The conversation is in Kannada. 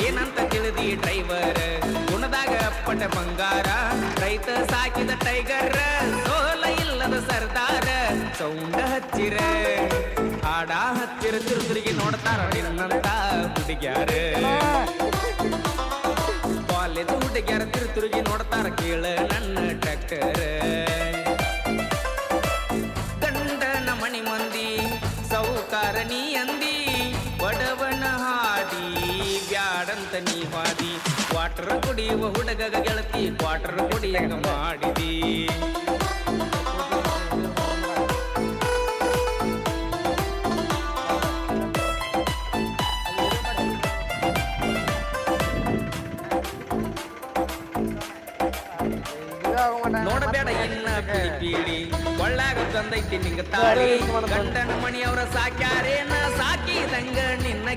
ಏನಂತ ತಿಳಿದಿ ಡ್ರೈವರ್ ಗುಣದಾಗ ಪಟ ಬಂಗಾರ ರೈತ ಸಾಕಿದ ಟೈಗರ್ ಸೋಲ ಇಲ್ಲದ ಸರ್ದಾರ ಸೌಂಡ ಹಚ್ಚಿರ ಹಾಡ ಹಚ್ಚಿರ ತಿರುಗಿ ನೋಡ್ತಾರ ನಿನ್ನಂತ ಹುಡುಗ್ಯಾರ ಕಾಲೇಜ್ ಹುಡುಗ್ಯಾರ ತಿರುಗಿ ನೋಡ್ತಾರ ಕೇಳ ನನ್ನ ಟ್ರ್ಯಾಕ್ಟರ್ ಗಂಡನ ಮಣಿ ಮಂದಿ ಸೌಕಾರ ನೀ ಅಂದಿ ಬಡವನ ಹಾಡಿ ಬ್ಯಾಡಂತ ನೀ ಹಾದಿ ಕ್ವಾರ್ಟರ್ ಕುಡಿಯುವ ಹುಡುಗ ಗೆಳತಿ ಕ್ವಾರ್ಟರ್ ಕುಡಿಯಂಗ ಮಾಡಿದಿ ನೋಡಬೇಡ ಇನ್ನ ಪೀಡಿ ಕೊಳ್ಳಾಗ ತಂದೈತಿ ನಿಂಗ ತಾಳಿ ಗಂಡನ ಮಣಿಯವರ ಸಾಕ್ಯಾರೇನ ಸಾಕಿದಂಗ ನಿನ್ನ